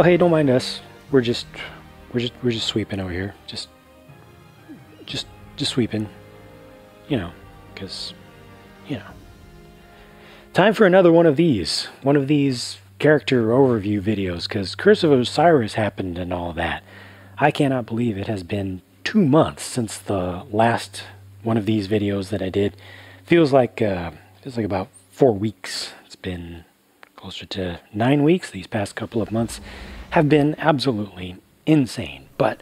Oh, hey, don't mind us. We're just sweeping over here. Just sweeping. You know, because, you know. Time for another one of these. One of these character overview videos, because Curse of Osiris happened and all that. I cannot believe it has been 2 months since the last one of these videos that I did. Feels like about 4 weeks. It's been closer to 9 weeks. These past couple of months have been absolutely insane. But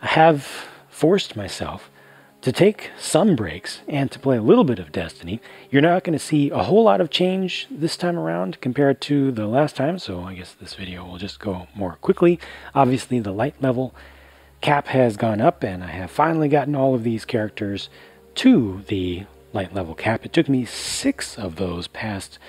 I have forced myself to take some breaks and to play a little bit of Destiny. You're not going to see a whole lot of change this time around compared to the last time, so I guess this video will just go more quickly. Obviously, the light level cap has gone up, and I have finally gotten all of these characters to the light level cap. It took me 6 of those past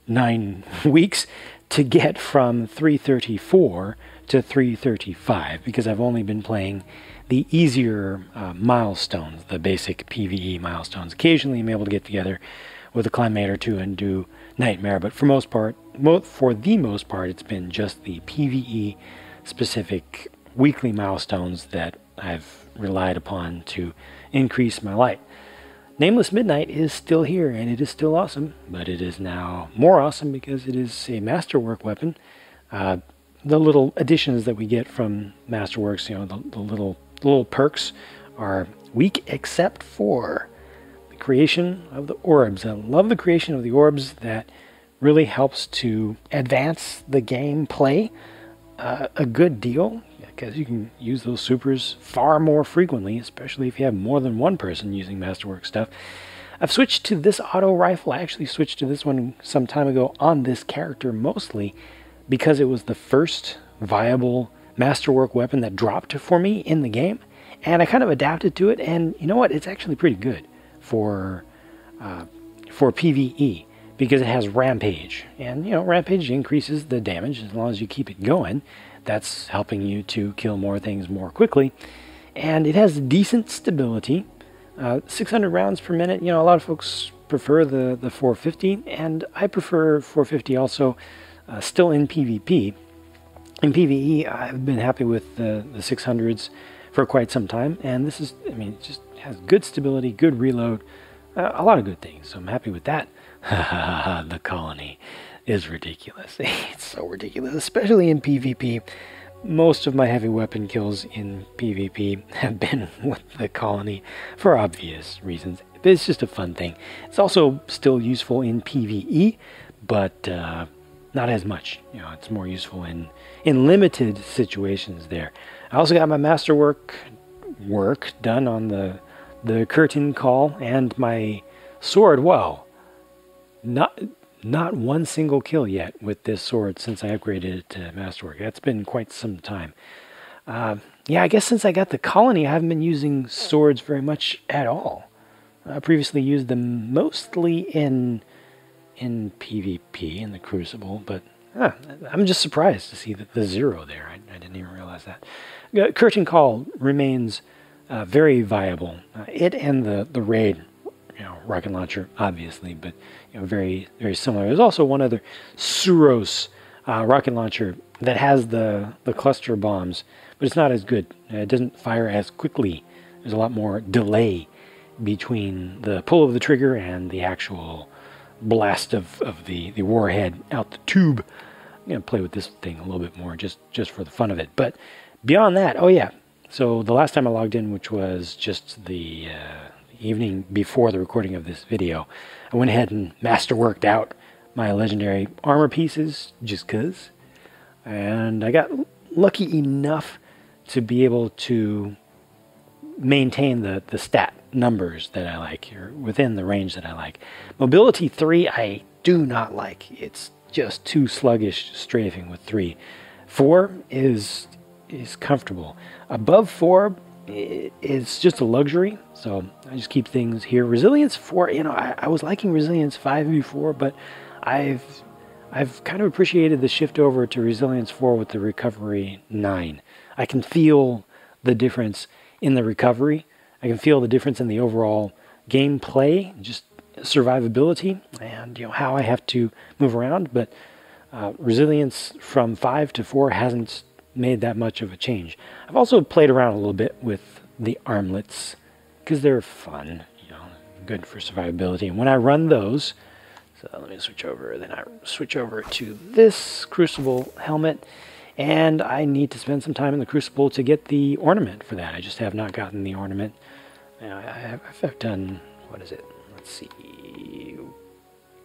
9 weeks to get from 334 to 335, because I've only been playing the easier milestones, the basic PVE milestones. Occasionally I'm able to get together with a clanmate or two and do Nightmare, but for the most part, it's been just the PVE specific weekly milestones that I've relied upon to increase my light. Nameless Midnight is still here, and it is still awesome, but it is now more awesome because it is a masterwork weapon. The little additions that we get from Masterworks, you know, the little perks are weak except for the creation of the orbs. I love the creation of the orbs. That really helps to advance the gameplay a good deal, because you can use those supers far more frequently, especially if you have more than one person using Masterwork stuff. I've switched to this auto rifle. I actually switched to this one some time ago on this character mostly because it was the first viable Masterwork weapon that dropped for me in the game, and I kind of adapted to it, and you know what, it's actually pretty good for PvE, because it has Rampage, and you know, Rampage increases the damage as long as you keep it going. That's helping you to kill more things more quickly, and it has decent stability. 600 rounds per minute. You know, a lot of folks prefer the 450, and I prefer 450 also, still in PvP. In PvE, I've been happy with the 600s for quite some time, and this is, I mean, it just has good stability, good reload, a lot of good things, so I'm happy with that. The colony is ridiculous. It's so ridiculous, especially in PvP. Most of my heavy weapon kills in PvP have been with the colony for obvious reasons. But it's just a fun thing. It's also still useful in PvE, but not as much. You know, it's more useful in limited situations there. I also got my masterwork work done on the curtain call and my sword. Wow, not one single kill yet with this sword since I upgraded it to masterwork. That's been quite some time. Yeah, I guess since I got the colony, I haven't been using swords very much at all. I previously used them mostly in PvP, in the Crucible, but I'm just surprised to see the 0 there. I didn't even realize that. Curtain Call remains very viable. It and the Raid, you know, rocket launcher, obviously, but you know, very, very similar. There's also one other Suros rocket launcher that has the cluster bombs, but it's not as good. It doesn't fire as quickly. There's a lot more delay between the pull of the trigger and the actual blast of the warhead out the tube. I'm going to play with this thing a little bit more just for the fun of it. But beyond that, oh yeah, so the last time I logged in, which was just the evening before the recording of this video, I went ahead and masterworked out my legendary armor pieces just cause, and I got lucky enough to be able to maintain the stat numbers that I like, or within the range that I like. Mobility 3 I do not like. It's just too sluggish strafing with 3. 4 is comfortable. Above 4 is just a luxury, so I just keep things here. Resilience 4, you know, I was liking Resilience 5 before, but I've kind of appreciated the shift over to Resilience 4 with the Recovery 9. I can feel the difference in the recovery. I can feel the difference in the overall gameplay, just survivability, and you know, how I have to move around. But Resilience from 5 to 4 hasn't made that much of a change. I've also played around a little bit with the armlets because they're fun, you know, good for survivability. And when I run those, so let me switch over, then I switch over to this Crucible helmet, and I need to spend some time in the Crucible to get the ornament for that. I just have not gotten the ornament. I've done, what is it? Let's see,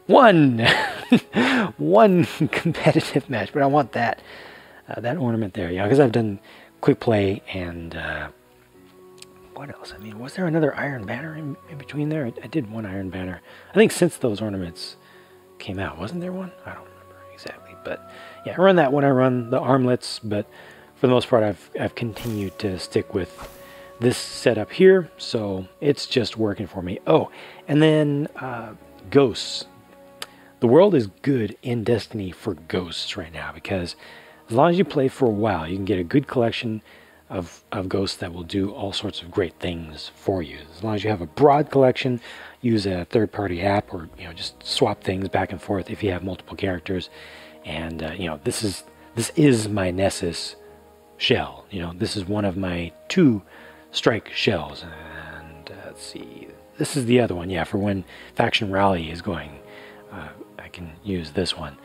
one competitive match, but I want that that ornament there, yeah, because I've done quick play and what else? I mean, was there another Iron Banner in between there? I did one Iron Banner. I think since those ornaments came out, wasn't there one? I don't remember exactly, but yeah, I run that when I run the armlets, but for the most part, I've continued to stick with this setup here, so it's just working for me. Oh, and then ghosts. The world is good in Destiny for ghosts right now because as long as you play for a while, you can get a good collection of ghosts that will do all sorts of great things for you. As long as you have a broad collection, use a third-party app, or you know, just swap things back and forth if you have multiple characters. And you know, this is my Nessus shell. You know, this is one of my 2 strike shells. And let's see, this is the other one. Yeah, for when Faction Rally is going, I can use this one.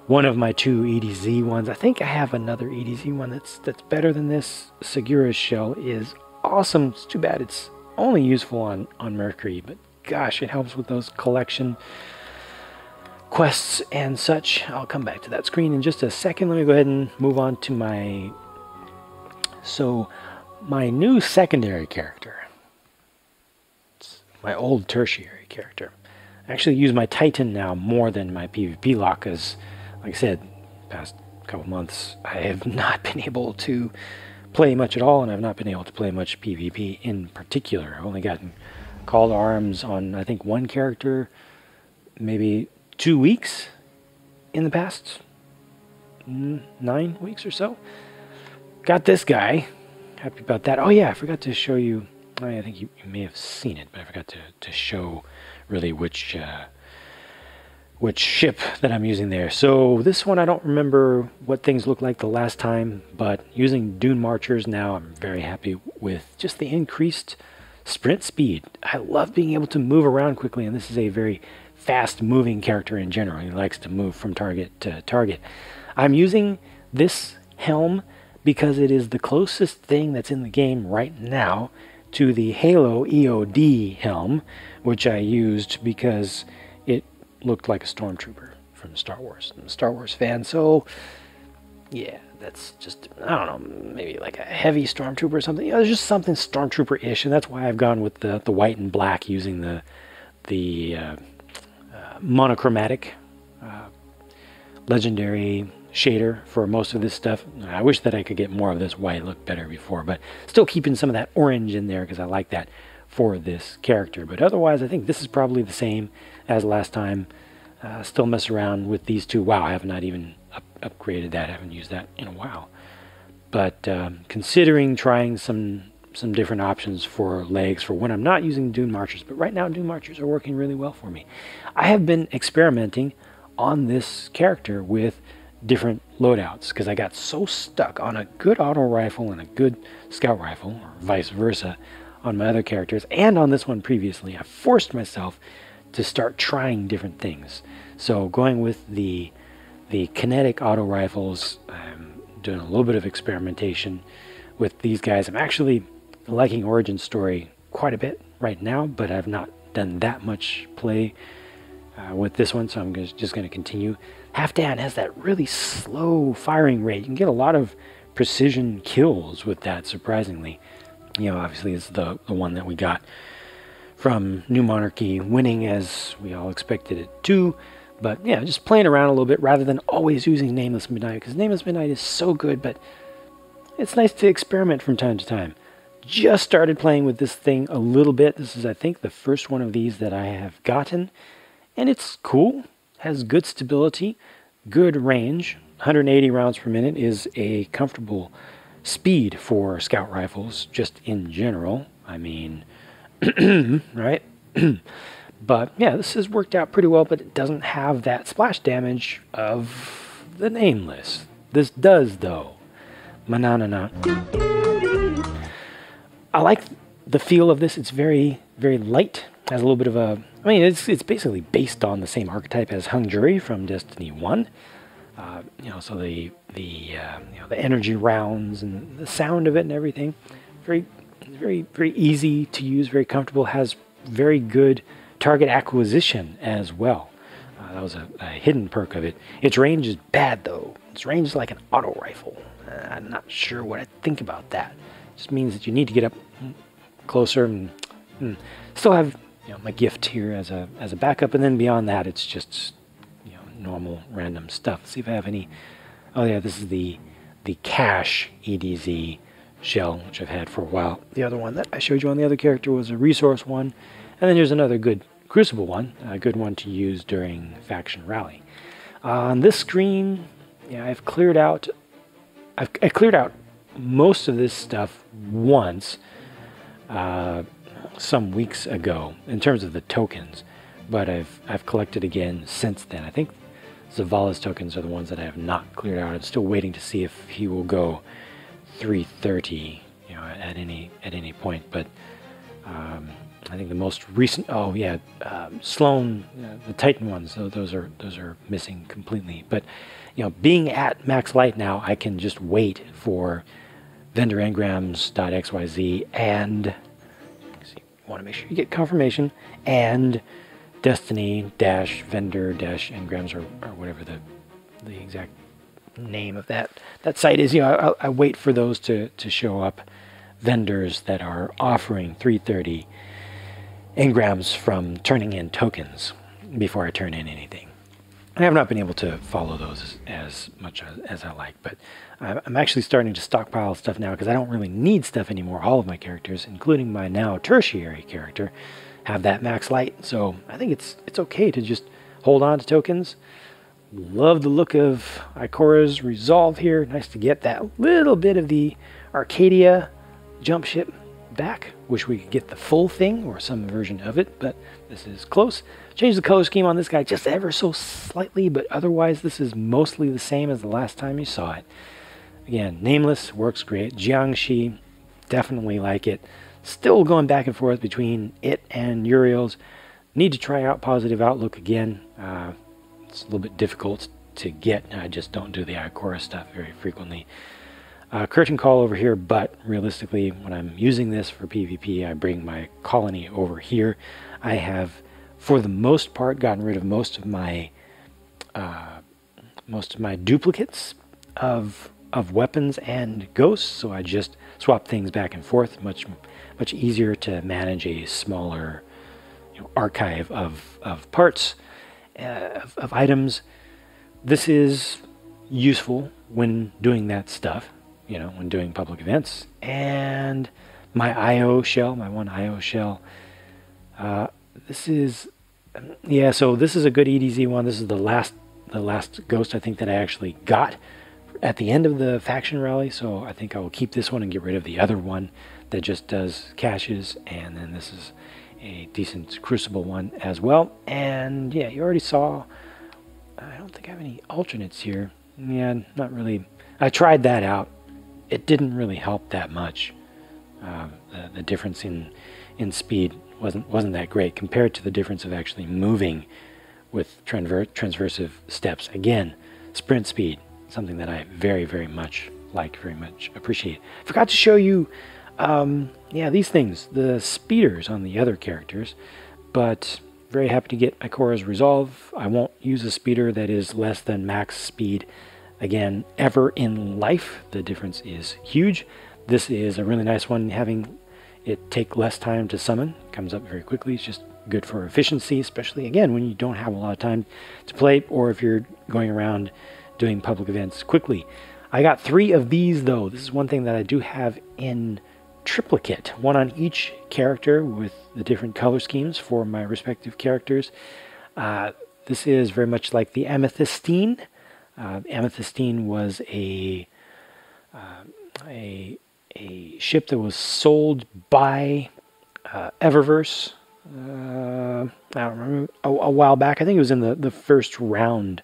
One of my 2 EDZ ones. I think I have another EDZ one that's better than this. Segura's shell is awesome. It's too bad it's only useful on Mercury, but gosh, it helps with those collection quests and such. I'll come back to that screen in just a second. Let me go ahead and move on to my new secondary character. It's my old tertiary character. I actually use my Titan now more than my PVP lock, because like I said, past couple months I have not been able to play much at all, and I've not been able to play much PvP in particular. I've only gotten call to arms on, I think, one character maybe 2 weeks in the past 9 weeks or so. Got this guy. Happy about that. Oh yeah, I forgot to show you. I think you may have seen it, but I forgot to show really which ship that I'm using there. So this one, I don't remember what things looked like the last time, but using Dune Marchers now, I'm very happy with just the increased sprint speed. I love being able to move around quickly, and this is a very fast moving character in general. He likes to move from target to target. I'm using this helm because it is the closest thing that's in the game right now to the Halo EOD helm, which I used because it looked like a stormtrooper from Star Wars. I'm a Star Wars fan, so yeah, that's just, I don't know, maybe like a heavy stormtrooper or something. You know, there's just something stormtrooper-ish, and that's why I've gone with the white and black, using the monochromatic legendary shader for most of this stuff. I wish that I could get more of this white. It looked better before, but still keeping some of that orange in there because I like that for this character. But otherwise, I think this is probably the same as last time. Still mess around with these 2. Wow, I have not even upgraded that. I haven't used that in a while. But considering trying some different options for legs for when I'm not using Dune Marchers. But right now, Dune Marchers are working really well for me. I have been experimenting on this character with different loadouts because I got so stuck on a good auto rifle and a good scout rifle, or vice versa, on my other characters and on this one previously. I forced myself to start trying different things. So going with the kinetic auto rifles, I'm doing a little bit of experimentation with these guys. I'm actually liking Origin Story quite a bit right now, but I've not done that much play with this one, so I'm just going to continue. Halfdan has that really slow firing rate. You can get a lot of precision kills with that, surprisingly. You know, obviously it's the one that we got from New Monarchy winning as we all expected it to. But yeah, just playing around a little bit rather than always using Nameless Midnight, because Nameless Midnight is so good, but it's nice to experiment from time to time. Just started playing with this thing a little bit. This is, I think, the first one of these that I have gotten. And it's cool, has good stability, good range. 180 rounds per minute is a comfortable speed for scout rifles, just in general. I mean, right? But yeah, this has worked out pretty well, but it doesn't have that splash damage of the nameless. This does, though. Mananana. I like the feel of this. It's very, very light. Has a little bit of a... I mean, it's basically based on the same archetype as Hung Jury from Destiny 1. You know, so the you know, the energy rounds and the sound of it and everything. Very, very, very easy to use, very comfortable. Has very good target acquisition as well. That was a hidden perk of it. Its range is bad, though. Its range is like an auto rifle. I'm not sure what I think about that. It just means that you need to get up closer and still have, you know, my gift here as a backup, and then beyond that, it's just, you know, normal random stuff. Let's see if I have any. Oh yeah, this is the cash EDZ shell, which I've had for a while. The other one that I showed you on the other character was a resource one, and then here's another good Crucible one, a good one to use during faction rally. On this screen, yeah, I cleared out most of this stuff once some weeks ago in terms of the tokens, but I've collected again since then. I think Zavala's tokens are the ones that I have not cleared out. I'm still waiting to see if he will go 330, you know, at any point, but I think the most recent, oh yeah, Sloan, the Titan ones, those are missing completely. But you know, being at max light now, I can just wait for vendor engrams.xyz and want to make sure you get confirmation, and Destiny-vendor-engrams or whatever the exact name of that site is. You know, I wait for those to show up, vendors that are offering 330 engrams from turning in tokens before I turn in anything. I have not been able to follow those as much as I like, but I'm actually starting to stockpile stuff now because I don't really need stuff anymore. All of my characters, including my now tertiary character, have that max light, so I think it's okay to just hold on to tokens. Love the look of Ikora's Resolve here. Nice to get that little bit of the Arcadia jump ship back. Wish we could get the full thing or some version of it, but this is close. Changed the color scheme on this guy just ever so slightly, but otherwise this is mostly the same as the last time you saw it. Again, nameless, works great. Jiangxi, definitely like it. Still going back and forth between it and Uriel's. Need to try out Positive Outlook again. It's a little bit difficult to get. I just don't do the Ikora stuff very frequently. Curtain Call over here, but realistically, when I'm using this for PvP, I bring my colony over here. I have, for the most part, gotten rid of most of my duplicates of weapons and ghosts, so I just swap things back and forth. Much easier to manage a smaller, you know, archive of parts, of items. This is useful when doing that stuff, you know, when doing public events. And my IO shell, my one IO shell, this is, yeah, so this is a good EDZ one. This is the last ghost I think that I actually got at the end of the faction rally, so I think I will keep this one and get rid of the other one that just does caches, and then this is a decent Crucible one as well. And yeah, you already saw, I don't think I have any alternates here. Yeah, not really. I tried that out. It didn't really help that much. The difference in speed wasn't that great compared to the difference of actually moving with transversive steps. Again, sprint speed, something that I very, very much like, very much appreciate. Forgot to show you, yeah, these things, the speeders on the other characters, but very happy to get Ikora's Resolve. I won't use a speeder that is less than max speed again ever in life. The difference is huge. This is a really nice one, having it take less time to summon. Comes up very quickly. It's just good for efficiency, especially again when you don't have a lot of time to play, or if you're going around doing public events quickly. I got 3 of these though. This is one thing that I do have in triplicate, one on each character with the different color schemes for my respective characters. This is very much like the Amethystine. Amethystine was a ship that was sold by Eververse. I don't remember, a while back. I think it was in the first round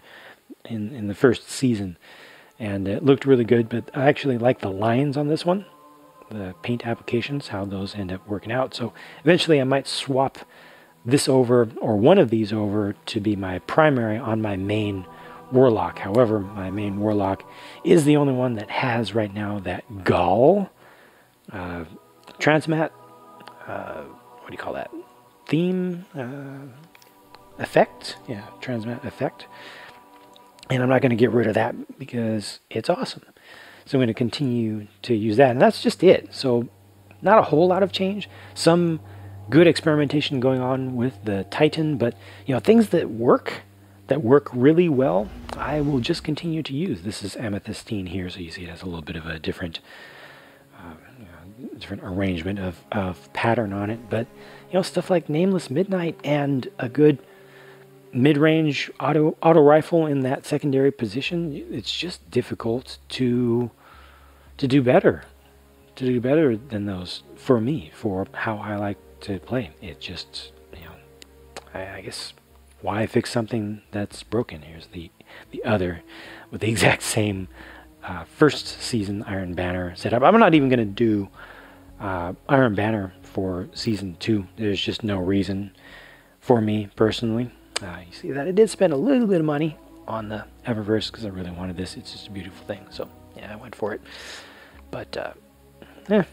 in the first season, and it looked really good. But I actually like the lines on this one, the paint applications, how those end up working out. So eventually I might swap this over, or one of these over, to be my primary on my main Warlock. However, my main Warlock is the only one that has right now that Gall transmat, what do you call that, theme effect? Yeah, transmat effect. And I'm not going to get rid of that because it's awesome. So I'm going to continue to use that, and that's just it. So not a whole lot of change. Some good experimentation going on with the Titan, but things that work really well, I will just continue to use. This is amethystine here, so you see it has a little bit of a different different arrangement of pattern on it. But stuff like Nameless Midnight and a good mid-range auto rifle in that secondary position, it's just difficult to do better than those for me, for how I like to play. It just, I guess, why fix something that's broken? Here's the other with the exact same first season Iron Banner setup. I'm not even going to do Iron Banner for season 2. There's just no reason for me personally. You see that I did spend a little bit of money on the Eververse because I really wanted this. It's just a beautiful thing. So yeah, I went for it. But yeah,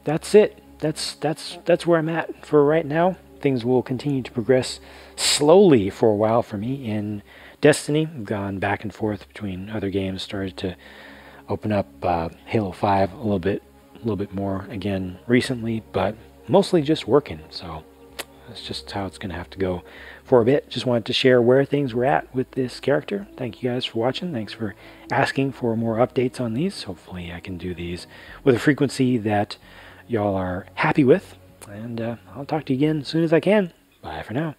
that's it. That's where I'm at for right now. Things will continue to progress slowly for a while for me in Destiny. I've gone back and forth between other games. Started to open up Halo 5 a little bit more again recently, but mostly just working. So that's just how it's going to have to go for a bit. Just wanted to share where things were at with this character. Thank you guys for watching. Thanks for asking for more updates on these. Hopefully I can do these with a frequency that y'all are happy with. And I'll talk to you again as soon as I can. Bye for now.